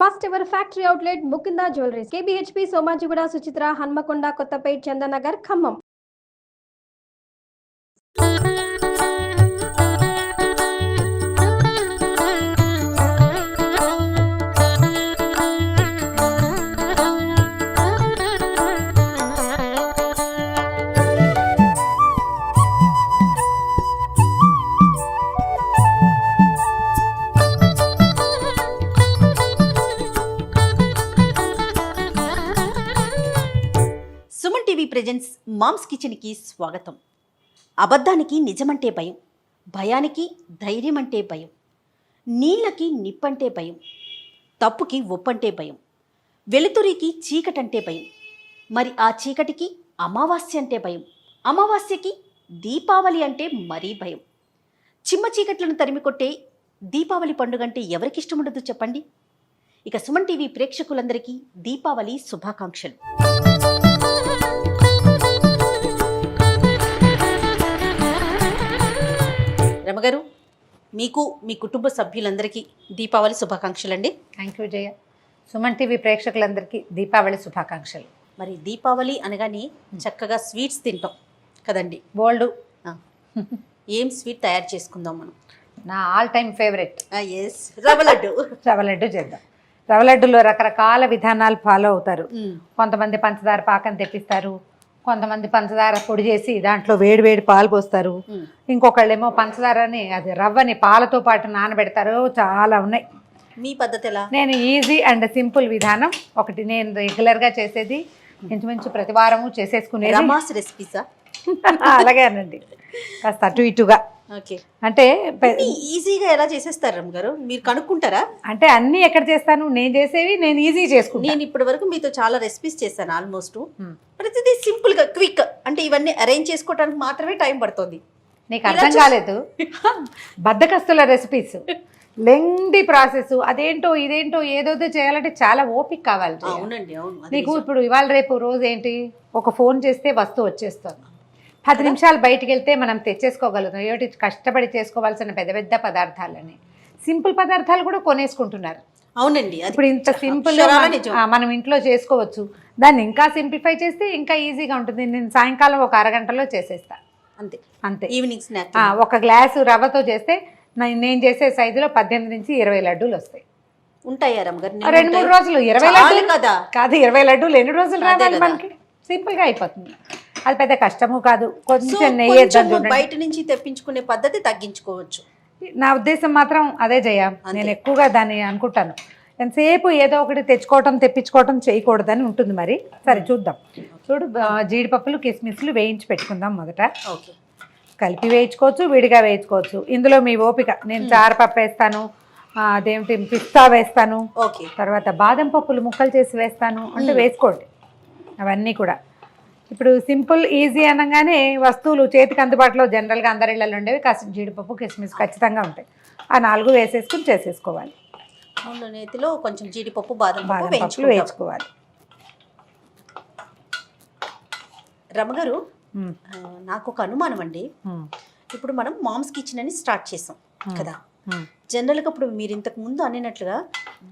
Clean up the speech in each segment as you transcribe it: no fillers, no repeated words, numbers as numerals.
First ever factory outlet Mukunda jewelleries KPHB Somajiguda Suchitra Hanamkonda Kothapet Chandanagar Khammam. Suman TV presents mom's కిచెన్కి స్వాగతం. అబద్ధానికి నిజమంటే భయం, భయానికి ధైర్యం అంటే భయం, నీళ్ళకి నిప్పంటే భయం, తప్పుకి ఒప్పంటే భయం, వెలుతురికి చీకటంటే భయం, మరి ఆ చీకటికి అమావాస్య అంటే భయం, అమావాస్యకి దీపావళి అంటే మరీ భయం. చిమ్మ చీకట్లను తరిమికొట్టే దీపావళి పండుగ అంటే ఎవరికి ఇష్టం ఉండదు చెప్పండి. ఇక సుమన్ టీవీ ప్రేక్షకులందరికీ దీపావళి శుభాకాంక్షలు. రమగారు, మీకు మీ కుటుంబ సభ్యులందరికీ దీపావళి శుభాకాంక్షలు అండి. Thank you Jaya. Suman TV ప్రేక్షకులందరికీ దీపావళి శుభాకాంక్షలు. మరి దీపావళి అనగానే చక్కగా స్వీట్స్ తింటాం కదండి. బోల్డు ఏం స్వీట్ తయారు చేసుకుందాం మనం? నా ఆల్ టైమ్ ఫేవరెట్ ఎస్, రవ్వ లడ్డు. రవ్వ లడ్డు చేద్దాం. రవ్వ లడ్డులో రకరకాల విధానాలు ఫాలో అవుతారు. కొంతమంది పంచదార పాకం తెప్పిస్తారు, కొంతమంది పంచదార పొడి చేసి దాంట్లో వేడి వేడి పాలు పోస్తారు, ఇంకొకళ్ళేమో పంచదారని అది రవ్వని పాలతో పాటు నానబెడతారు. చాలా ఉన్నాయి. మీ పద్ధతి ఎలా? నేను ఈజీ అండ్ సింపుల్ విధానం ఒకటి, నేను రెగ్యులర్గా చేసేది, ఇంచుమించు ప్రతి వారము చేసేసుకునేది. రమాస్ రెసిపీసా? అలాగే అనండి, కాస్త అటు ఇటుగా. ఓకే, అంటే ఈజీగా ఎలా చేసేస్తారు రమ్మగారు? మీరు కనుక్కుంటారా? అంటే అన్నీ ఎక్కడ చేస్తాను, నేను చేసేవి నేను ఈజీ చేసుకుంటాను. నేను ఇప్పటి వరకు మీతో చాలా రెసిపీస్ చేశాను, ఆల్మోస్ట్ ప్రతిదీ సింపుల్ గా క్విక్. అంటే ఇవన్నీ అరేంజ్ చేసుకోవడానికి మాత్రమే టైం పడుతుంది. నీకు అర్థం కాలేదు. బద్దకస్తుల రెసిపీస్, లెంగ్ది ప్రాసెస్, అదేంటో ఇదేంటో ఏదోదో చేయాలంటే చాలా ఓపిక కావాలి. అవునండి, అవును. నీకు ఇప్పుడు ఇవాళ రేపు రోజు ఏంటి, ఒక ఫోన్ చేస్తే వస్తువు వచ్చేస్తుంది. 10 నిమిషాలు బయటికి వెళ్తే మనం తెచ్చేసుకోగలుగుతాం. ఏమిటి కష్టపడి చేసుకోవాల్సిన పెద్ద పెద్ద పదార్థాలని, సింపుల్ పదార్థాలు కూడా కొనేసుకుంటున్నారు. అవునండి, ఇప్పుడు ఇంత సింపుల్ మనం ఇంట్లో చేసుకోవచ్చు. దాన్ని ఇంకా సింప్లిఫై చేస్తే ఇంకా ఈజీగా ఉంటుంది. నేను సాయంకాలం ఒక అరగంటలో చేసేస్తా, అంతే అంతే. ఈవినింగ్ స్నాక్ ఒక గ్లాసు రవ్వతో చేస్తే నేను చేసే సైజులో 18 నుంచి 20 లడ్డూలు వస్తాయి. ఉంటాయా రమ్మగారు? 2-3 రోజులు 20 లడ్డూలు కదా కాదు, 20 లడ్డూలు ఎన్ని రోజులు రావాలి మనకి? సింపుల్గా అయిపోతుంది. అది పెద్ద కష్టము కాదు. కొంచెం నెయ్యి బయట నుంచి తెప్పించుకునే పద్ధతి తగ్గించుకోవచ్చు. నా ఉద్దేశం మాత్రం అదే జయ. నేను ఎక్కువగా దాన్ని అనుకుంటాను. ఎంతసేపు ఏదో ఒకటి తెచ్చుకోవటం తెప్పించుకోవటం చేయకూడదని ఉంటుంది. మరి సరే చూద్దాం. చూడు, జీడిపప్పులు కిస్మిస్లు వేయించి పెట్టుకుందాం. మొదట కలిపి వేయించుకోవచ్చు, విడిగా వేయించుకోవచ్చు. ఇందులో మీ ఓపిక. నేను చారపప్పు వేస్తాను, అదేమిటి పిస్తా వేస్తాను, తర్వాత బాదం పప్పులు ముక్కలు చేసి వేస్తాను అంటే వేసుకోండి. అవన్నీ కూడా ఇప్పుడు సింపుల్ ఈజీ అనగానే వస్తువులు చేతికి అందుబాటులో జనరల్గా అందరి ఇళ్ళలో ఉండేవి. కాస్త జీడిపప్పు కిస్మిస్ ఖచ్చితంగా ఉంటాయి. ఆ 4 వేసేసుకుని చేసేసుకోవాలి. నేతిలో కొంచెం జీడిపప్పు బాదం పప్పులు వేయించుకోవాలి. రమగారు, నాకు ఒక అనుమానం అండి. ఇప్పుడు మనం మామ్స్ కిచెన్ అని స్టార్ట్ చేసాం కదా. జనరల్గా ఇప్పుడు మీరు ఇంతకు ముందు అనినట్లుగా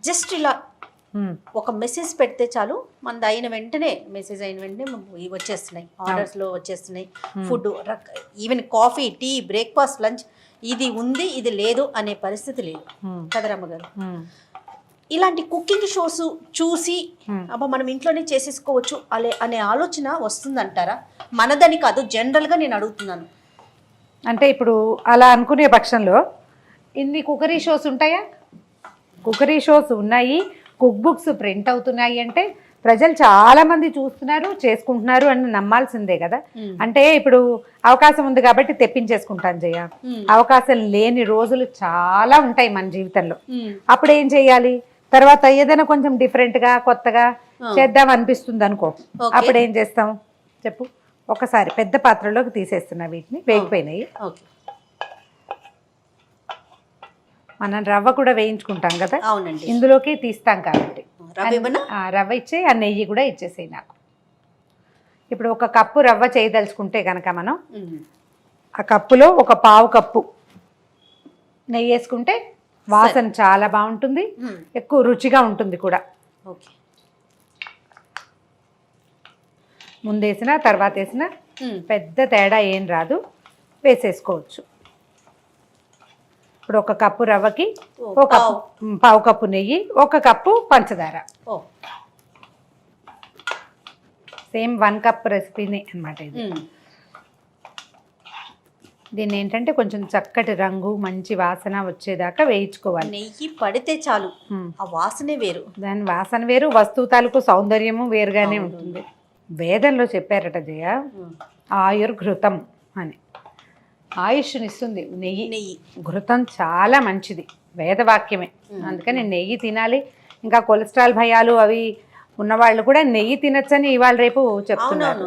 జస్ట్ ఇలా ఒక మెసేజ్ పెడితే చాలు, మనది అయిన వెంటనే మెసేజ్ అయిన వెంటనే వచ్చేస్తున్నాయి, ఆర్డర్స్లో వచ్చేస్తున్నాయి. Food even coffee, tea, breakfast, lunch, ఇది ఉంది ఇది లేదు అనే పరిస్థితి లేదు కదా రమ్మగారు. ఇలాంటి కుకింగ్ షోస్ చూసి అబ్బా మనం ఇంట్లోనే చేసేసుకోవచ్చు అనే ఆలోచన వస్తుందంటారా? మనదని కాదు, జనరల్గా నేను అడుగుతున్నాను. అంటే ఇప్పుడు అలా అనుకునే పక్షంలో ఇన్ని కుకరీ షోస్ ఉంటాయా? కుకరీ షోస్ ఉన్నాయి, కుక్ బుక్స్ ప్రింట్ అవుతున్నాయి అంటే ప్రజలు చాలా మంది చూస్తున్నారు, చేసుకుంటున్నారు అని నమ్మాల్సిందే కదా. అంటే ఇప్పుడు అవకాశం ఉంది కాబట్టి తెప్పించేసుకుంటాను జయ. అవకాశం లేని రోజులు చాలా ఉంటాయి మన జీవితంలో. అప్పుడు ఏం చేయాలి? తర్వాత ఏదైనా కొంచెం డిఫరెంట్గా కొత్తగా చేద్దాం అనిపిస్తుంది అనుకో, అప్పుడు ఏం చేస్తాం చెప్పు? ఒకసారి పెద్ద పాత్రలోకి తీసేస్తున్నా, వీటిని వేగిపోయినాయి. మనం రవ్వ కూడా వేయించుకుంటాం కదా, ఇందులోకి తీస్తాం కాబట్టి రవ్వ ఇచ్చే, ఆ నెయ్యి కూడా ఇచ్చేసేయి నాకు. ఇప్పుడు 1 కప్పు రవ్వ చేయదలుచుకుంటే కనుక మనం ఆ కప్పులో 1/4 కప్పు నెయ్యి వేసుకుంటే వాసన చాలా బాగుంటుంది, ఎక్కువ రుచిగా ఉంటుంది కూడా. ఓకే. ముందేసిన తర్వాత వేసిన పెద్ద తేడా ఏం రాదు, వేసేసుకోవచ్చు. ఇప్పుడు 1 కప్పు రవ్వకి 1 కప్పు పావు కప్పు నెయ్యి, 1 కప్పు పంచదార. సేమ్ 1 కప్ రెసిపీని అన్నమాట ఇది. దీన్ని ఏంటంటే కొంచెం చక్కటి రంగు, మంచి వాసన వచ్చేదాకా వేయించుకోవాలి. నెయ్యి పడితే చాలు, ఆ వాసనే వేరు. దాని వాసన వేరు, వస్తువు తాలూకు సౌందర్యము వేరుగానే ఉంటుంది. వేదంలో చెప్పారట జయ, ఆయుర్ఘృతం అని. ఆయుష్నిస్తుంది నెయ్యి. ఘృతం చాలా మంచిది, వేదవాక్యమే. అందుకని నెయ్యి తినాలి. ఇంకా కొలెస్ట్రాల్ భయాలు అవి ఉన్నవాళ్ళు కూడా నెయ్యి తినచ్చని ఇవాళ రేపు చెప్తున్నారు.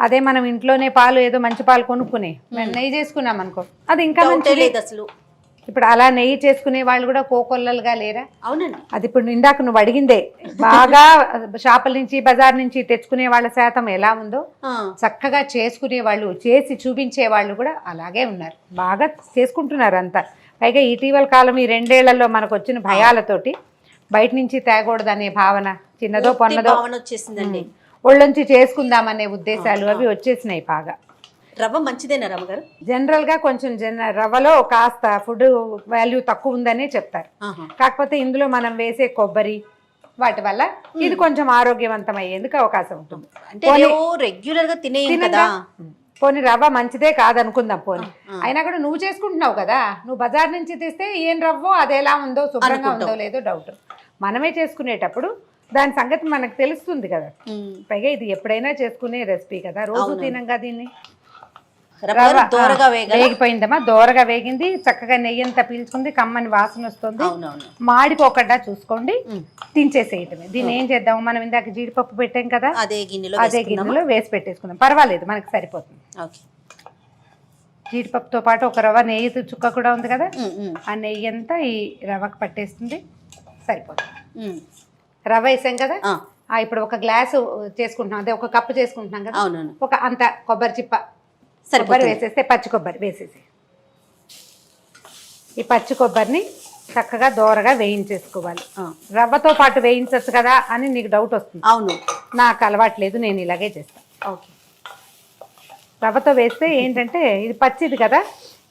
అదే మనం ఇంట్లోనే పాలు ఏదో మంచి పాలు కొనుక్కుని నెయ్యి చేసుకున్నాం అనుకో, అది ఇంకా మంచిది అసలు. ఇప్పుడు అలా నెయ్యి చేసుకునే వాళ్ళు కూడా కోకొల్లలుగా లేరా? అవునండి. అది ఇప్పుడు ఇందాక నువ్వు అడిగిందే, బాగా షాపుల నుంచి బజార్ నుంచి తెచ్చుకునే వాళ్ళ శాతం ఎలా ఉందో, చక్కగా చేసుకునే వాళ్ళు, చేసి చూపించే వాళ్ళు కూడా అలాగే ఉన్నారు, బాగా చేసుకుంటున్నారు అంతా. పైగా ఇటీవల కాలం ఈ 2 ఏళ్లలో మనకు వచ్చిన భయాలతోటి బయట నుంచి తేకూడదనే భావన, చిన్నదో పొన్నదో వచ్చేసిందండి. ఒళ్ళొంచి చేసుకుందామనే ఉద్దేశాలు అవి వచ్చేసినాయి బాగా. రవ్వ మంచిదేనా రమ్మగారు? జనరల్గా కొంచెం రవ్వలో కాస్త ఫుడ్ వాల్యూ తక్కువ ఉందనే చెప్తారు. కాకపోతే ఇందులో మనం వేసే కొబ్బరి వాటి వల్ల ఇది కొంచెం ఆరోగ్యవంతం అయ్యేందుకు అవకాశం ఉంటుంది. రెగ్యులర్ గా తినే పోనీ రవ్వ మంచిదే కాదనుకుందాం, పోనీ అయినా కూడా నువ్వు చేసుకుంటున్నావు కదా, నువ్వు బజార్ నుంచి తెస్తే ఏం రవ్వో అది ఎలా ఉందో, శుభ్రంగా ఉందో లేదో డౌట్. మనమే చేసుకునేటప్పుడు దాని సంగతి మనకు తెలుస్తుంది కదా. పైగా ఇది ఎప్పుడైనా చేసుకునే రెసిపీ కదా, రోజు తినంగా దీన్ని. వేగిపోయిందమ్మా, దోరగా వేగింది, చక్కగా నెయ్యి అంతా పీల్చుకుంది, కమ్మని వాసన వస్తుంది. మాడిపోకుండా చూసుకోండి, దించేసేయటమే. దీన్ని ఏం చేద్దాం, మనం ఇందాక జీడిపప్పు పెట్టాం కదా, అదే గిన్నెలో వేసి పెట్టేసుకుందాం, పర్వాలేదు మనకి సరిపోతుంది. జీడిపప్పుతో పాటు 1 రవ్వ నెయ్యి చుక్క కూడా ఉంది కదా, ఆ నెయ్యి అంతా ఈ రవ్వకు పట్టేస్తుంది, సరిపోతుంది. రవ్వ వేసాం కదా, ఇప్పుడు 1 గ్లాసు చేసుకుంటున్నాం, అదే 1 కప్పు చేసుకుంటున్నాం కదా, ఒక అంత కొబ్బరి చిప్ప కొబ్బరి వేసేస్తే, పచ్చి కొబ్బరి వేసేసి, ఈ పచ్చి కొబ్బరిని చక్కగా దోరగా వేయించేసుకోవాలి. రవ్వతో పాటు వేయించచ్చు కదా అని నీకు డౌట్ వస్తుంది. అవును, నాకు అలవాట్లేదు, నేను ఇలాగే చేస్తాను. ఓకే, రవ్వతో వేస్తే ఏంటంటే ఇది పచ్చిది కదా,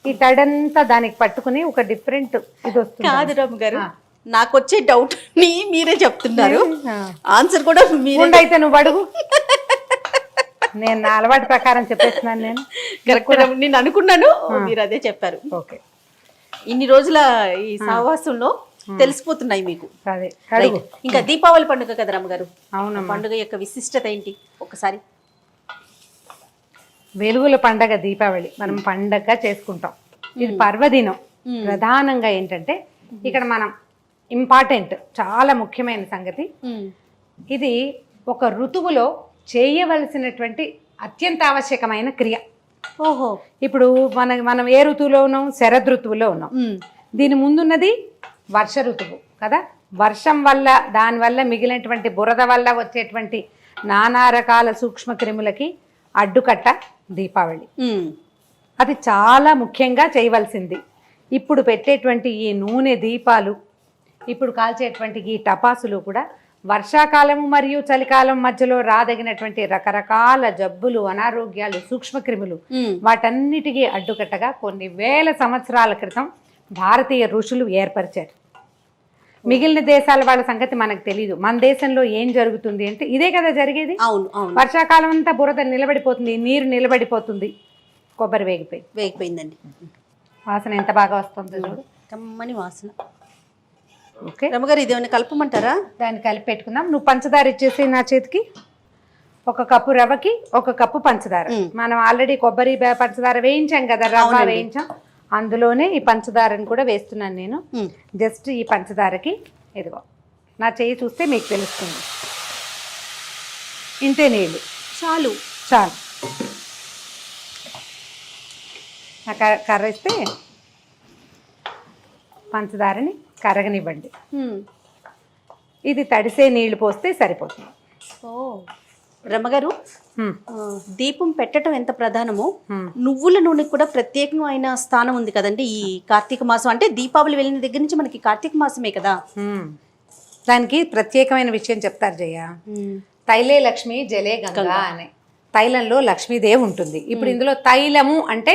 ఈ తడంతా దానికి పట్టుకుని ఒక డిఫరెంట్ ఇది వస్తుంది. కాదు రమ్మగారు, నాకు వచ్చే డౌట్ మీరే చెప్తున్నారు, ఆన్సర్ కూడా అయితే నువ్వు అడుగు. నేను నా అలవాటు ప్రకారం చెప్పేస్తున్నాను. నేను అనుకున్నాను, మీరు అదే చెప్పారు. ఓకే, ఇన్ని రోజుల ఈ సహవాసంలో తెలిసిపోతున్నాయి మీకు. అదే ఇంకా దీపావళి పండుగ కదా రమ్మగారు, అవును, పండుగ యొక్క విశిష్టత ఏంటి ఒకసారి? వెలుగుల పండగ దీపావళి మనం పండగ చేసుకుంటాం. ఇది పర్వదినం. ప్రధానంగా ఏంటంటే ఇక్కడ మనం ఇంపార్టెంట్, చాలా ముఖ్యమైన సంగతి, ఇది ఒక ఋతువులో చేయవలసినటువంటి అత్యంత ఆవశ్యకమైన క్రియ. ఓహో, ఇప్పుడు మనం ఏ ఋతువులో ఉన్నాం? శరదృతువులో ఉన్నాం. దీని ముందున్నది వర్ష ఋతువు కదా. వర్షం వల్ల, దానివల్ల మిగిలినటువంటి బురద వల్ల వచ్చేటువంటి నానా రకాల సూక్ష్మ క్రిములకి అడ్డుకట్ట దీపావళి. అది చాలా ముఖ్యంగా చేయవలసింది. ఇప్పుడు పెట్టేటువంటి ఈ నూనె దీపాలు, ఇప్పుడు కాల్చేటువంటి ఈ టపాసులు కూడా వర్షాకాలము మరియు చలికాలం మధ్యలో రాదగినటువంటి రకరకాల జబ్బులు, అనారోగ్యాలు, సూక్ష్మక్రిములు వాటన్నిటికీ అడ్డుకట్టగా కొన్ని వేల సంవత్సరాల క్రితం భారతీయ ఋషులు ఏర్పరిచారు. మిగిలిన దేశాల వాళ్ళ సంగతి మనకు తెలియదు. మన దేశంలో ఏం జరుగుతుంది అంటే ఇదే కదా జరిగేది. వర్షాకాలం అంతా బురద నిలబడిపోతుంది, నీరు నిలబడిపోతుంది, కొబ్బరి వేగిపోయిందండి. వాసన ఎంత బాగా వస్తుంది చూడు, కమ్మని వాసన. ఓకే రమ్మగారు, ఇది ఏమైనా కలపమంటారా? దాన్ని కలిపి పెట్టుకుందాం. నువ్వు పంచదార ఇచ్చేసి నా చేతికి. 1 కప్పు రవ్వకి 1 కప్పు పంచదార. మనం ఆల్రెడీ కొబ్బరి పంచదార వేయించాం కదా, రవ్వ వేయించాం, అందులోనే ఈ పంచదారని కూడా వేస్తున్నాను నేను. జస్ట్ ఈ పంచదారకి ఇదిగో నా చేయి చూస్తే మీకు తెలుస్తుంది, ఇంతే నీళ్ళు చాలు. కర్రేస్తే పంచదారని కరగనివ్వండి. ఇది తడిసే నీళ్లు పోస్తే సరిపోతుంది. రమ్మగారు దీపం పెట్టడం ఎంత ప్రధానమో నువ్వుల నూనెకి కూడా ప్రత్యేకమైన స్థానం ఉంది కదండి ఈ కార్తీక మాసం. అంటే దీపావళి వెళ్ళిన దగ్గర నుంచి మనకి కార్తీక మాసమే కదా. దానికి ప్రత్యేకమైన విషయం చెప్తారు జయ. తైలే లక్ష్మి జలే గంగా అని. తైలంలో లక్ష్మీదేవి ఉంటుంది. ఇప్పుడు ఇందులో తైలము అంటే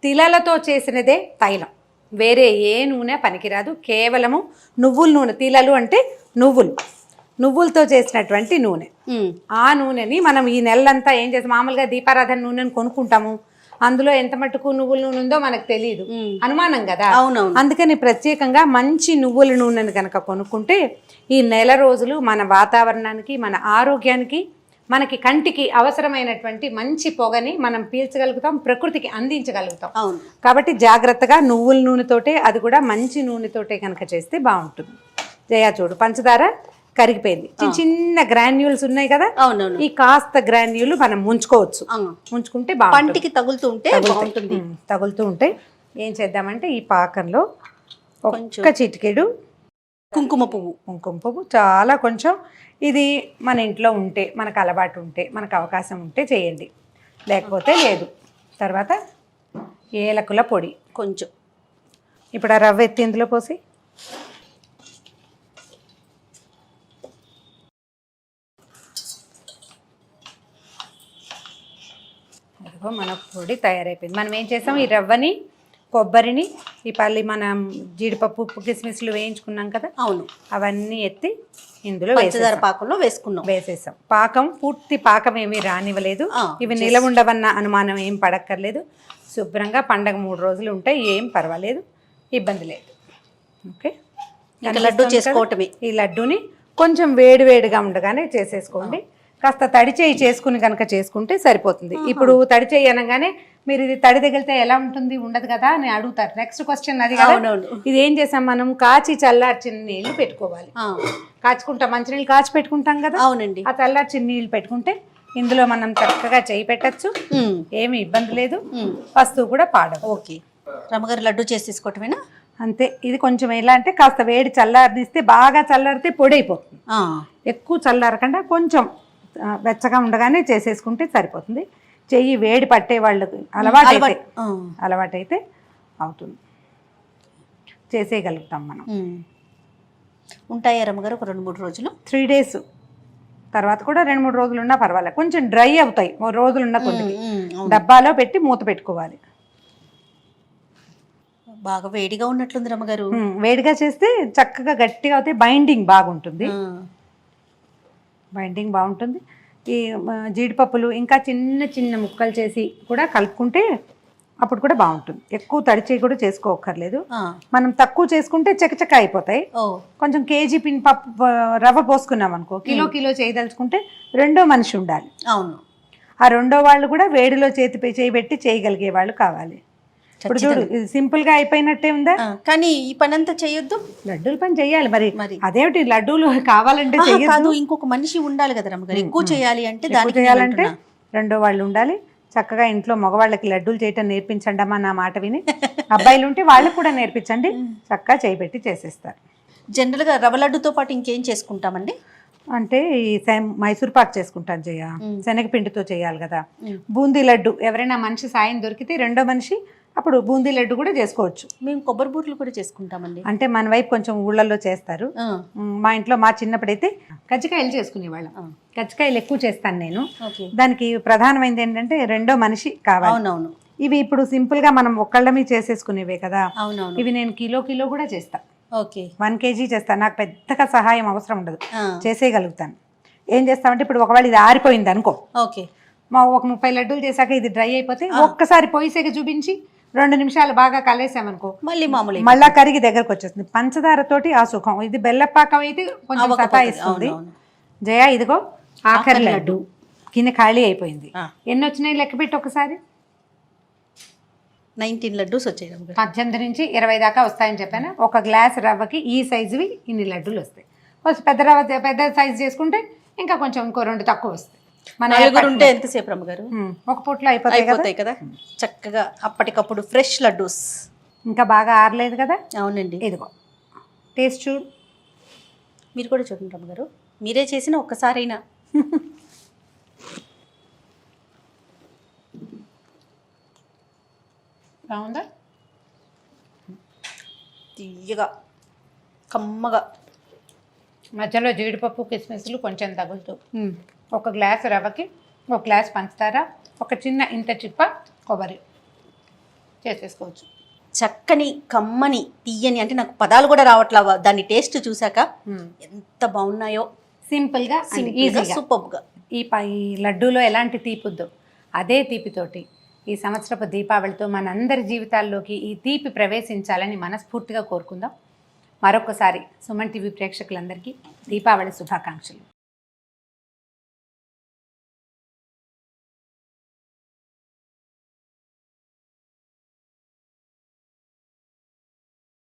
తిలలతో చేసినదే తైలం, వేరే ఏ నూనె పనికిరాదు. కేవలము నువ్వుల నూనె. తిలలు అంటే నువ్వులతో చేసినటువంటి నూనె. ఆ నూనెని మనం ఈ నెలంతా ఏం చేస్తాం, మామూలుగా దీపారాధన నూనెని కొనుక్కుంటాము, అందులో ఎంత మట్టుకు నువ్వుల నూనె ఉందో మనకు తెలియదు, అనుమానం కదా. అవునవును. అందుకని ప్రత్యేకంగా మంచి నువ్వుల నూనెని కనుక కొనుక్కుంటే ఈ నెల రోజులు మన వాతావరణానికి, మన ఆరోగ్యానికి, మనకి కంటికి అవసరమైనటువంటి మంచి పొగని మనం పీల్చగలుగుతాం, ప్రకృతికి అందించగలుగుతాం. కాబట్టి జాగ్రత్తగా నువ్వుల నూనెతోటే, అది కూడా మంచి నూనెతోటే కనుక చేస్తే బాగుంటుంది. జయా చూడు, పంచదార కరిగిపోయింది, చిన్న చిన్న గ్రాన్యూల్స్ ఉన్నాయి కదా. అవునవును. ఈ కాస్త గ్రాన్యూల్ మనం ముంచుకోవచ్చు. ముంచుకుంటే బాగుంటుంది. పంటికి తగులుతూ ఉంటే బాగుంటుంది. తగులుతూ ఉంటే ఏం చేద్దామంటే ఈ పాకంలో ఒక్క చిటికెడు కుంకుమ పువ్వు చాలా కొంచెం. ఇది మన ఇంట్లో ఉంటే, మనకు అలవాటు ఉంటే, మనకు అవకాశం ఉంటే చేయండి, లేకపోతే లేదు. తర్వాత ఏలకుల పొడి కొంచెం. ఇప్పుడు ఆ రవ్వ ఎత్తి ఇందులో పోసి మన పొడి తయారైపోయింది. మనం ఏం చేసాం, ఈ రవ్వని, కొబ్బరిని, ఈ పల్లి, మనం జీడిపప్పు, కిస్మిస్లు వేయించుకున్నాం కదా. అవును. అవన్నీ ఎత్తి ఇందులో పంచదార పాకంలో వేసేసాం. పాకం పూర్తి పాకం ఏమీ రానివ్వలేదు. ఇవి నిలవ ఉండవన్న అనుమానం ఏం పడక్కర్లేదు. శుభ్రంగా పండగ 3 రోజులు ఉంటాయి, ఏం పర్వాలేదు, ఇబ్బంది లేదు. ఓకే, లడ్డు చేసుకోవటమే. ఈ లడ్డూని కొంచెం వేడివేడిగా ఉండగానే చేసేసుకోండి. కాస్త తడి చేయి చేసుకుని కనుక చేసుకుంటే సరిపోతుంది. ఇప్పుడు తడి చేయి అనగానే మీరు ఇది తడి తగిలితే ఎలా ఉంటుంది, ఉండదు కదా అని అడుగుతారు. నెక్స్ట్ క్వశ్చన్ అది కదా. ఇది ఏం చేసాం, మనం కాచి చల్లార్చిన నీళ్లు పెట్టుకోవాలి. కాచుకుంటాం, మంచినీళ్ళు కాచి పెట్టుకుంటాం కదా. అవునండి. ఆ చల్లార్చిన నీళ్లు పెట్టుకుంటే ఇందులో మనం చక్కగా చేయి పెట్టచ్చు, ఏమి ఇబ్బంది లేదు, వస్తువు కూడా పాడదు. ఓకే, రమ్మగారు లడ్డు చేసి తీసుకోవటమేనా? అంతే. ఇది కొంచెం ఎలా అంటే కాస్త వేడి చల్లారనిస్తే, బాగా చల్లారితే పొడి అయిపోతుంది. ఎక్కువ చల్లారకుండా కొంచెం వెచ్చగా ఉండగానే చేసేసుకుంటే సరిపోతుంది. చెయ్యి వేడి పట్టే వాళ్ళకి అలవాటైతే అవుతుంది, చేసేయగలుగుతాం మనం. ఉంటాయా రమ్మగారు ఒక 2-3 రోజులు? 3 days తర్వాత కూడా 2-3 రోజులు ఉన్నా పర్వాలేదు. కొంచెం డ్రై అవుతాయి 3 రోజులు ఉన్న కొద్దికి. డబ్బాలో పెట్టి మూత పెట్టుకోవాలి. బాగా వేడిగా ఉన్నట్లుంది రమ్మగారు. వేడిగా చేస్తే చక్కగా గట్టిగా అవుతాయి, బైండింగ్ బాగుంటుంది. ఈ జీడిపప్పులు ఇంకా చిన్న చిన్న ముక్కలు చేసి కూడా కలుపుకుంటే అప్పుడు కూడా బాగుంటుంది. ఎక్కువ తడిచేయి కూడా చేసుకోక్కర్లేదు. మనం తక్కువ చేసుకుంటే చకచక అయిపోతాయి. కొంచెం కేజీ పప్పు రవ్వ పోసుకున్నాం అనుకో, కిలో చేయదలుచుకుంటే 2వ మనిషి ఉండాలి. అవును. ఆ 2వ వాళ్ళు కూడా వేడిలో చేయి పెట్టి చేయగలిగే వాళ్ళు కావాలి. ఇప్పుడు చూడు, ఇది సింపుల్ గా అయిపోయినట్టే ఉందా. కానీ ఈ పని అంతా చేయొద్దు, లడ్డూల పని చెయ్యాలి. మరి అదేమిటి, లడ్డూలు కావాలంటే కాదు, ఇంకొక మనిషి ఉండాలి కదా రమ్మగారు. ఎక్కువ చేయాలి అంటే, దానికి చేయాలంటే 2వ వాళ్ళు ఉండాలి. చక్కగా ఇంట్లో మగవాళ్ళకి లడ్డూలు చేయటం నేర్పించండి అమ్మా నా మాట విని. అబ్బాయిలు ఉంటే వాళ్ళకు కూడా నేర్పించండి, చక్కగా చేయబెట్టి చేసేస్తారు. జనరల్గా రవ్వ లడ్డుతో పాటు ఇంకేం చేసుకుంటామండి అంటే ఈ మైసూర్ పాక్ చేసుకుంటాను జయ, శనగపిండితో చేయాలి కదా. బూందీ లడ్డు ఎవరైనా మనిషి సాయం దొరికితే 2వ మనిషి అప్పుడు బూందీ లడ్డు కూడా చేసుకోవచ్చు. మేము కొబ్బరి బూట్లు కూడా చేసుకుంటామండి. అంటే మన వైపు కొంచెం ఊళ్ళల్లో చేస్తారు. మా ఇంట్లో మా చిన్నప్పుడైతే కజ్జికాయలు చేసుకునేవాళ్ళం. కజ్జికాయలు ఎక్కువ చేస్తాను నేను. దానికి ప్రధానమైనది ఏంటంటే 2వ మనిషి కావాలి. అవునవును. ఇవి ఇప్పుడు సింపుల్ గా మనం ఒక్కళ్ళమే చేసేసుకునేవే కదా. అవునవును. ఇవి నేను కిలో కూడా చేస్తా. ఓకే, 1 kg చేస్తాను. నాకు పెద్దగా సహాయం అవసరం ఉండదు, చేసేయగలుగుతాను. ఏం చేస్తామంటే ఇప్పుడు ఒకవేళ ఇది ఆరిపోయింది అనుకో, ఓకే, ఒక 30 లడ్డూలు చేశాక ఇది డ్రై అయిపోతే ఒక్కసారి పొయ్యిసేక చూపించి 2 నిమిషాలు బాగా కలిసామనుకో, మళ్ళీ మామూలు మళ్ళా కరిగి దగ్గరకు వచ్చేస్తుంది. పంచదారతోటి ఆ సుఖం. ఇది బెల్లపాకం అయితే కొంచెం సతాయిస్తుంది. జయ, ఇదిగో ఆఖరి లడ్డు కింద ఖాళీ అయిపోయింది. ఎన్ని వచ్చినాయి లెక్క పెట్టి ఒకసారి. 19 లడ్డూస్ వచ్చాయి. 18 నుంచి 20 దాకా వస్తాయని చెప్పాను. 1 గ్లాస్ రవ్వకి ఈ సైజువి ఇన్ని లడ్డూలు వస్తాయి. పెద్ద రవ్వ పెద్ద సైజు చేసుకుంటే ఇంకా కొంచెం ఇంకో 2 తక్కువ వస్తాయి. మన నలుగురు ఉంటే ఎంతసేపు రమ్మగారు? ఒక పూటలో అయిపోతాయి కదా చక్కగా. అప్పటికప్పుడు ఫ్రెష్ లడ్డూస్. ఇంకా బాగా ఆరలేదు కదా. అవునండి. ఇదిగో టేస్ట్ చూడు, మీరు కూడా చూడండి రమ్మగారు. మీరే చేసిన ఒక్కసారైనా బాగుందా? తీయగా కమ్మగా. మధ్యలో జీడిపప్పు కిస్మిస్లు కొంచెం తగులుతూ ఒక గ్లాస్ రవ్వకి ఒక గ్లాస్ పంచదార, ఒక చిన్న ఇంత చిప్ప కొబ్బరి చేసేసుకోవచ్చు. చక్కని కమ్మని తీయని, అంటే నాకు పదాలు కూడా రావట్లా దాని టేస్ట్ చూసాక ఎంత బాగున్నాయో. సింపుల్గా ఈజీగా సూపర్గా. ఈ లడ్డూలో ఎలాంటి తీపిద్దు అదే తీపితోటి ఈ సంవత్సరపు దీపావళితో మనందరి జీవితాల్లోకి ఈ తీపి ప్రవేశించాలని మనస్ఫూర్తిగా కోరుకుందాం. మరొకసారి సుమన్ టీవీ ప్రేక్షకులందరికీ దీపావళి శుభాకాంక్షలు.